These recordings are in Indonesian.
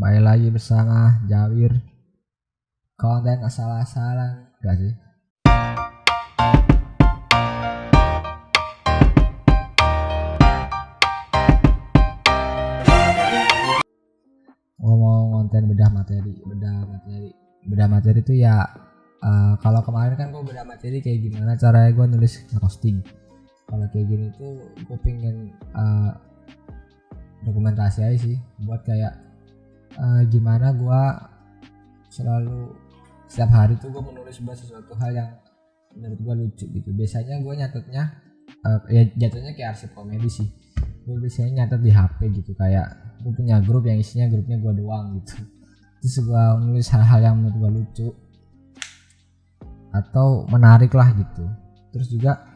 Kembali lagi bersama Jawir, konten asal-asalan gak sih? Ngomong konten bedah materi itu ya, kalau kemarin kan gue bedah materi kayak gimana caranya gue nulis roasting. Kalau kayak gini tuh gue pengen dokumentasi aja sih, buat kayak gimana gue selalu setiap hari tuh gue menulis buat sesuatu hal yang menurut gue lucu gitu. Biasanya gue nyatetnya ya jatuhnya kayak arsip komedi sih. Gue biasanya nyatet di HP gitu, kayak gue punya grup yang isinya grupnya gue doang gitu. Terus gue nulis hal-hal yang menurut gue lucu atau menarik lah gitu. Terus juga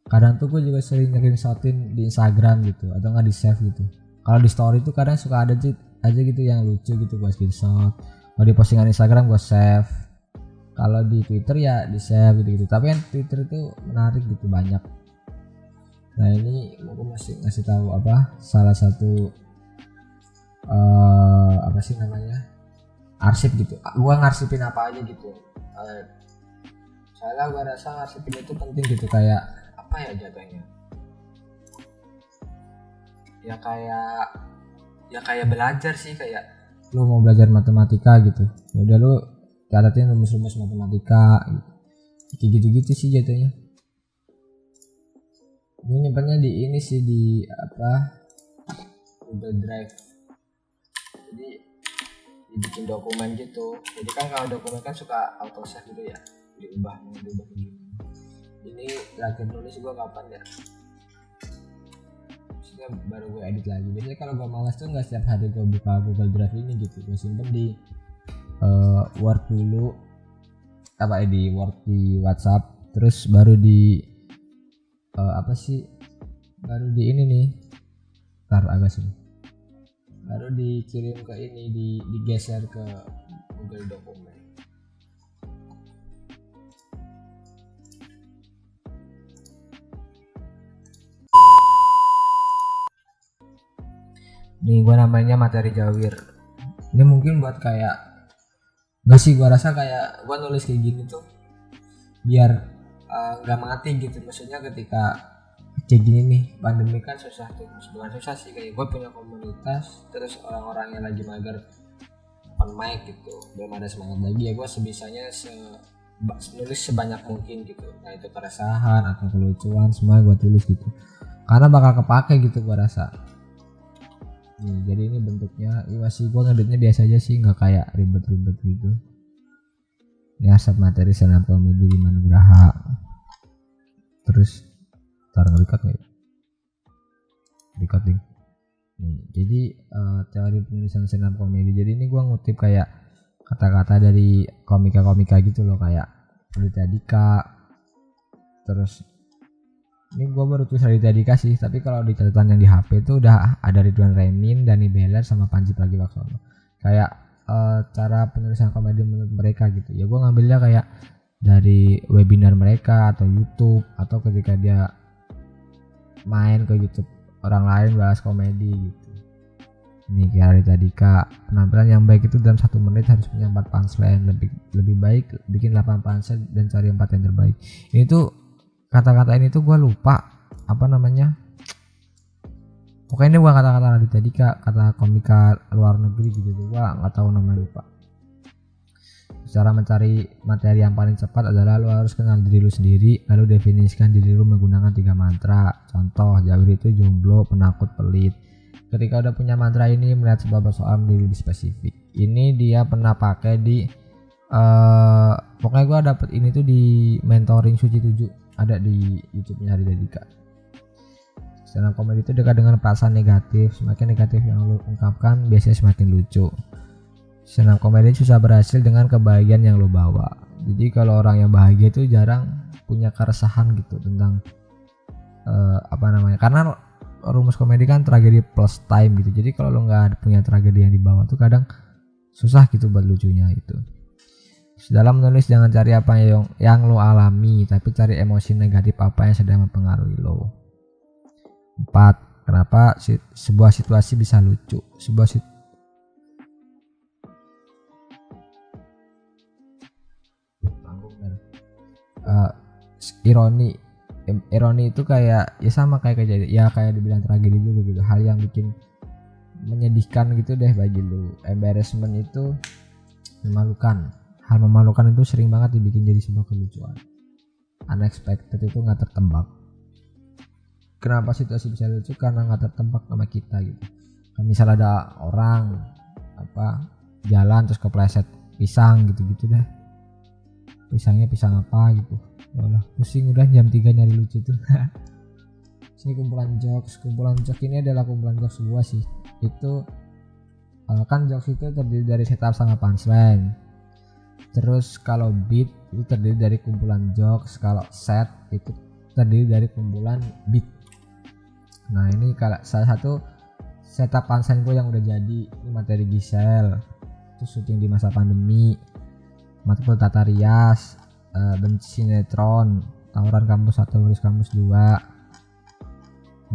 kadang tuh gue juga sering screenshotin di Instagram gitu, atau nggak di save gitu. Kalau di story tuh kadang suka ada aja gitu yang lucu gitu, gue screenshot. Kalau di postingan Instagram gue save. Kalau di Twitter ya di save gitu. Tapi kan Twitter itu menarik gitu, banyak. Nah ini gue masih ngasih tahu salah satu apa sih namanya, arsip gitu. Gue ngarsipin apa aja gitu. Soalnya gue rasa ngarsipin itu penting gitu, kayak apa ya jatuhnya, ya kayak belajar sih. Kayak lu mau belajar matematika gitu, udah lu catatin rumus-rumus matematika gitu. Gitu sih jatuhnya. Gue nyimpannya di ini sih, di Google Drive. Jadi dibikin dokumen gitu. Jadi kan kalau dokumen kan suka auto save gitu ya, diubah begini. Ini lagi nulis gue kapan ya, maksudnya baru gue edit lagi. Biasanya kalau gue malas tuh nggak setiap hari gue buka Google Drive ini gitu, gue simpen di Word dulu, di Word di WhatsApp, terus baru di baru di ini nih, baru dikirim ke ini, digeser ke Google Dokumen. Nih gue namanya materi Jawir. Ini mungkin buat kayak, gak sih, gue rasa kayak gue nulis kayak gini tuh biar gak mati gitu. Maksudnya ketika kayak gini nih, pandemi kan susah tuh, bukan susah sih, kayak gue punya komunitas, terus orang-orang yang lagi mager open mic gitu, belum ada semangat lagi, ya gue sebisanya nulis sebanyak mungkin gitu. Nah itu keresahan atau kelucuan semua gue tulis gitu, karena bakal kepake gitu gue rasa. Nih, jadi ini bentuknya masih gue ngeditnya biasa aja sih, nggak kayak ribet-ribet gitu. Ini asap materi stand up comedy di Manugraha. Terus ntar nge-record nggak ya? Recording. Nih, jadi teori penulisan stand up comedy. Jadi ini gue ngutip kayak kata-kata dari komika-komika gitu loh, kayak Raditya Dika. Terus ini gue baru tulis Raditya Dika sih, tapi kalau di catatan yang di HP itu udah ada Ridwan Remin, Dani Beller, sama Panji Pragiwaksono. Kayak cara penulisan komedi menurut mereka gitu. Ya gue ngambilnya kayak dari webinar mereka atau YouTube, atau ketika dia main ke YouTube orang lain bahas komedi gitu. Ini kayak Raditya Dika, penampilan yang baik itu dalam 1 menit harus punya 4 punchline. Lebih baik bikin 8 punchline dan cari 4 yang terbaik. Ini tuh kata-kata ini tuh gue lupa apa namanya. Pokoknya ini bukan kata-kata Raditya Dika, kata komika luar negeri gitu, gue nggak tahu namanya, lupa. Cara mencari materi yang paling cepat adalah lu harus kenal diri lu sendiri, lalu definisikan diri lu menggunakan 3 mantra. Contoh, Jawir itu jomblo, penakut, pelit. Ketika udah punya mantra ini, melihat sebuah persoalan menjadi lebih spesifik. Ini dia pernah pakai di pokoknya gue dapet ini tuh di mentoring Suci 7, ada di YouTube-nya Raditya Dika. Stand up comedy itu dekat dengan perasaan negatif. Semakin negatif yang lu ungkapkan, biasanya semakin lucu. Stand up comedy susah berhasil dengan kebahagiaan yang lu bawa. Jadi kalau orang yang bahagia itu jarang punya keresahan gitu tentang karena rumus komedi kan tragedi plus time gitu. Jadi kalau lu nggak punya tragedi yang dibawa tuh kadang susah gitu buat lucunya itu. Dalam menulis jangan cari apa yang lo alami, tapi cari emosi negatif apa yang sedang mempengaruhi lo. 4. Kenapa sebuah situasi bisa lucu? ironi itu kayak ya sama kayak kejadian ya kayak dibilang tragedi juga gitu, hal yang bikin menyedihkan gitu deh bagi lu. Embarrassment itu memalukan, hal memalukan itu sering banget dibikin jadi sebuah kelucuan. Unexpected itu nggak tertebak. Kenapa situasi bisa lucu? Karena nggak tertebak sama kita gitu. Kan misal ada orang jalan terus kepleset pisang gitu-gitu deh, pisangnya pisang apa gitu, yalah pusing udah jam 3 nyari lucu tuh. Ini kumpulan jokes ini adalah kumpulan jokes gua sih. Itu kan jokes itu terdiri dari setup sama punchline. Terus kalau beat itu terdiri dari kumpulan jokes, kalau set itu terdiri dari kumpulan beat. Nah ini kalau salah satu setup punchline gue yang udah jadi, ini materi Gisel, itu syuting di masa pandemi, matkul tata rias, benci sinetron, tawuran kampus 1 lulus kampus 2,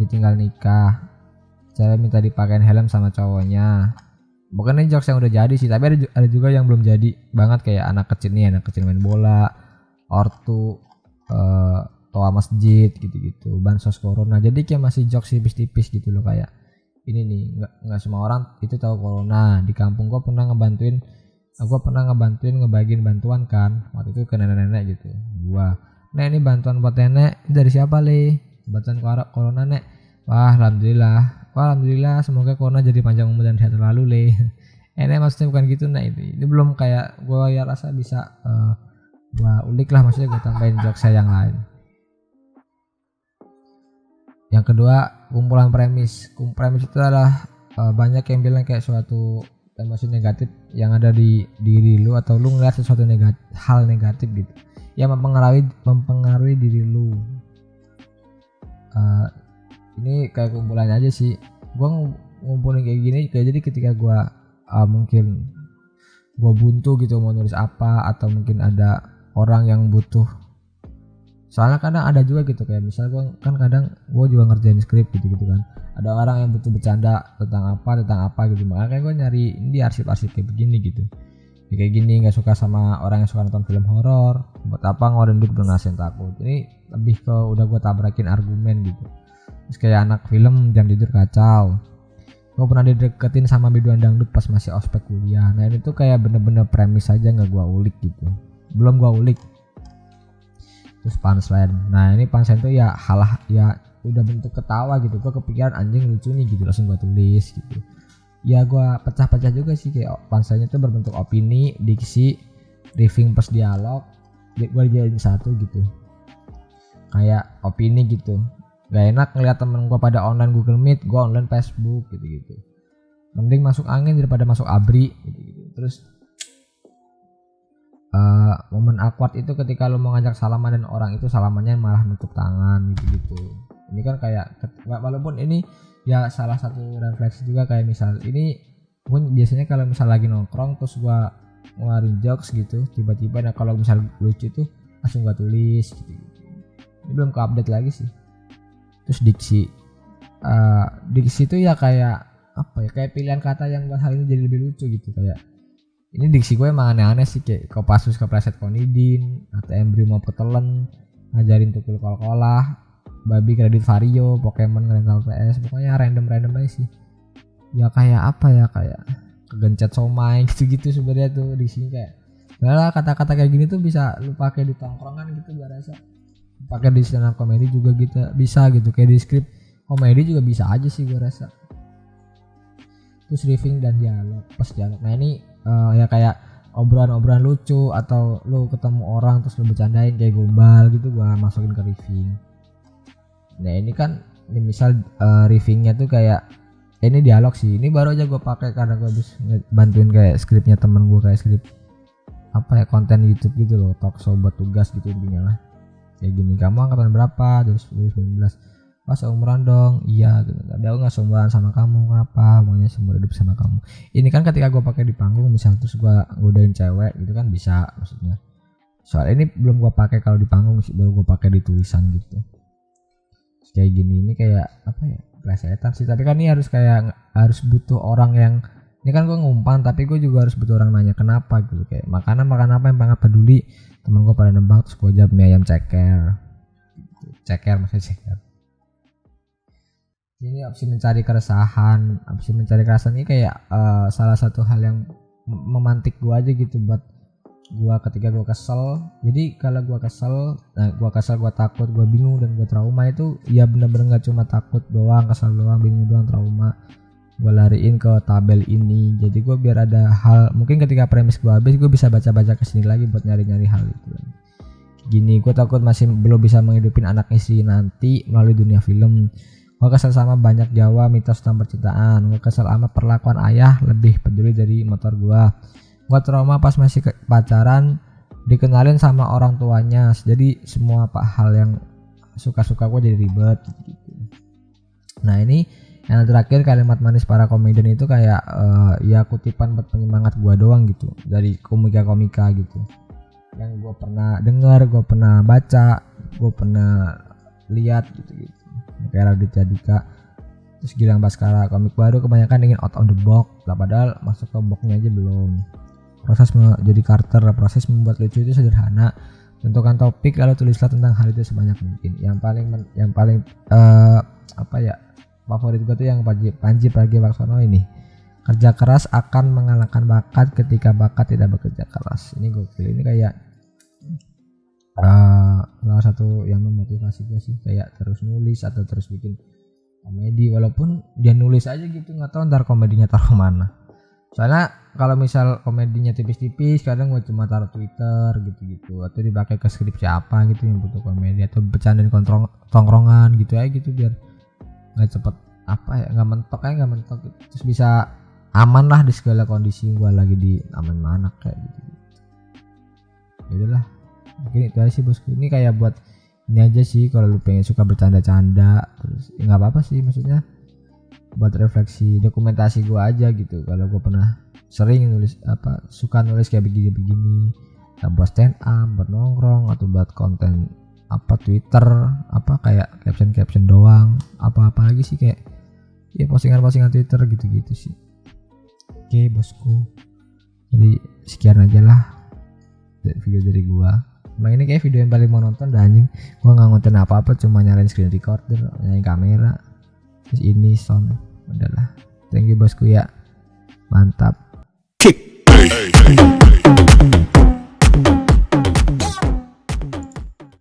ditinggal nikah, cewek minta dipakein helm sama cowoknya. Bukan ini jokes yang udah jadi sih, tapi ada juga yang belum jadi banget, kayak anak kecil main bola, ortu, toa masjid gitu-gitu, bansos corona. Jadi kayak masih jokes tipis-tipis gitu loh, kayak ini nih nggak semua orang itu tahu corona. Di kampung gue pernah ngebantuin ngebagiin bantuan kan waktu itu ke nenek-nenek gitu. Nah ini bantuan buat nenek dari siapa le? Bantuan corona nek. Wah alhamdulillah semoga corona jadi panjang umur dan sehat selalu le. Enak maksudnya bukan gitu. Nah ini belum, kayak gue ya rasa bisa gue ulik lah, maksudnya gue tambahin jokes saya yang lain. Yang kedua, kumpulan premis. Premis itu adalah banyak yang bilang kayak suatu emosi negatif yang ada di diri lu, atau lu ngeliat sesuatu hal negatif gitu yang mempengaruhi diri lu. Ini kayak kumpulan aja sih. Gua ngumpulin kayak gini jadi ketika gua mungkin gua buntu gitu mau nulis apa, atau mungkin ada orang yang butuh. Soalnya kadang ada juga gitu, kayak misal gue kan kadang gue juga ngerjain skrip gitu kan, ada orang yang butuh bercanda tentang apa gitu, makanya gue nyari di arsip-arsip kayak begini gitu ya, kayak gini. Nggak suka sama orang yang suka nonton film horor, buat apa ngeluarin duit udah ngasihin takut. Ini lebih ke udah gue tabrakin argumen gitu. Terus kayak anak film jam tidur kacau, gue pernah dideketin sama biduan dangdut pas masih ospek kuliah. Nah ini tuh kayak bener-bener premis aja, nggak gue ulik gitu, belum gue ulik. Terus punchline, nah ini punchline tuh ya halah ya udah bentuk ketawa gitu, gue kepikiran anjing lucu nih gitu, langsung gue tulis gitu ya. Gue pecah-pecah juga sih, kayak punchline itu berbentuk opini, diksi, riffing plus dialog, gue jadiin satu gitu. Kayak opini gitu, gak enak ngeliat temen gue pada online Google Meet, gue online Facebook gitu, mending masuk angin daripada masuk abri gitu. Terus momen awkward itu ketika lu mau ngajak salaman dan orang itu salamannya malah nutup tangan gitu. Ini kan kayak walaupun ini ya salah satu refleksi juga, kayak misal ini pun biasanya kalau misal lagi nongkrong terus gua ngeluarin jokes gitu tiba-tiba, nah kalau misal lucu tuh langsung gua tulis gitu. Ini belum ke update lagi sih. Terus diksi itu ya kayak kayak pilihan kata yang buat hal ini jadi lebih lucu gitu. Kayak ini diksi gue emang aneh-aneh sih, kayak Kopassus kepleset konidin, ATM Brimob ketelen, ngajarin tukul kol-kolah, babi kredit Vario, Pokemon ngerental PS, pokoknya random aja sih. Ya kayak kayak kegencet somai gitu sebenarnya tuh diksinya. Kayak lah kata-kata kayak gini tuh bisa lu pakai di tongkrongan gitu, gue rasa. Pakai di stand up komedi juga gitu bisa gitu, kayak di skrip komedi juga bisa aja sih gue rasa. Terus riffing dan dialog, pas dialog. Nah ini ya kayak obrolan lucu, atau lu ketemu orang terus lu bercandain kayak gombal gitu, gua masukin ke riffing. Nah ini kan ini misal riffingnya tuh kayak ini dialog sih, ini baru aja gua pakai karena gua habis bantuin kayak skripnya temen gua, kayak skrip konten YouTube gitu loh, talk show buat tugas gitu intinya lah. Kayak gini, kamu angkatan berapa? 2019. Pas seumuran dong, iya gitu. Tapi aku nggak seumuran sama kamu, kenapa? Maunya seumur hidup sama kamu. Ini kan ketika gue pakai di panggung, misal terus gue godain cewek gitu kan bisa, maksudnya. Soal ini belum gue pakai kalau di panggung sih, baru gue pakai di tulisan gitu. Terus kayak gini, ini kayak plesetan sih. Tapi kan ini harus butuh orang yang, ini kan gue ngumpan, tapi gue juga harus butuh orang nanya kenapa gitu. Kayak makanan apa yang sangat peduli, temen gue pada nembak terus gue jawab mie ayam ceker. ceker maksudnya ceker. Ini opsi mencari keresahan ini kayak salah satu hal yang memantik gua aja gitu buat gua ketika gua kesel. Jadi kalau gua kesel, gua takut, gua bingung dan gua trauma itu ya bener-bener nggak cuma takut doang, kesel doang, bingung doang, trauma. Gua lariin ke tabel ini. Jadi gua biar ada hal, mungkin ketika premis gua habis, gua bisa baca-baca kesini lagi buat nyari-nyari hal itu. Gini, gua takut masih belum bisa menghidupin anak istri nanti melalui dunia film. Gua kesel sama banyak Jawa mitos tentang percintaan. Gua kesel sama perlakuan ayah lebih peduli dari motor gua. Gua trauma pas masih pacaran dikenalin sama orang tuanya. Jadi semua hal yang suka-suka gua jadi ribet gitu. Nah, ini yang terakhir, kalimat manis para komedian itu kayak ya kutipan buat penyemangat gua doang gitu dari komika-komika gitu. Yang gua pernah dengar, gua pernah baca, gua pernah lihat gitu. Kayak Raditya Dika, terus Gilang Baskara, komik baru kebanyakan ingin out of the box lah, padahal masuk ke boxnya aja belum. Proses menjadi Carter, proses membuat lucu itu sederhana. Tentukan topik lalu tulislah tentang hal itu sebanyak mungkin. Yang paling favorit gue tuh yang Panji Pragiwaksono ini. Kerja keras akan mengalahkan bakat ketika bakat tidak bekerja keras. Ini gokil, ini kayak salah satu yang memotivasi gue sih, kayak terus nulis atau terus bikin komedi walaupun dia nulis aja gitu, nggak tahu ntar komedinya taruh mana. Soalnya kalau misal komedinya tipis-tipis kadang gue cuma taruh Twitter gitu atau dipakai ke skripsi apa gitu yang butuh komedi atau bercandain tongkrongan gitu ya gitu biar nggak cepet nggak mentok gitu. Terus bisa aman lah di segala kondisi, gue lagi di aman mana kayak gitu. Yaudahlah, mungkin itu aja sih bosku. Ini kayak buat ini aja sih, kalau lu pengen suka bercanda-canda terus nggak apa-apa sih, maksudnya buat refleksi dokumentasi gua aja gitu. Kalau gua pernah sering nulis suka nulis kayak begini buat stand up, buat nongkrong atau buat konten Twitter kayak caption doang, apa lagi sih kayak ya postingan Twitter gitu sih. Oke bosku, jadi sekian aja lah video dari gua. Emang ini kayak video yang paling mau nonton dah anjing. Gua nggak ngonten apa-apa, cuma nyalain screen recorder, nyalain kamera, terus ini sound. Udahlah, thank you bosku ya, mantap. Kick.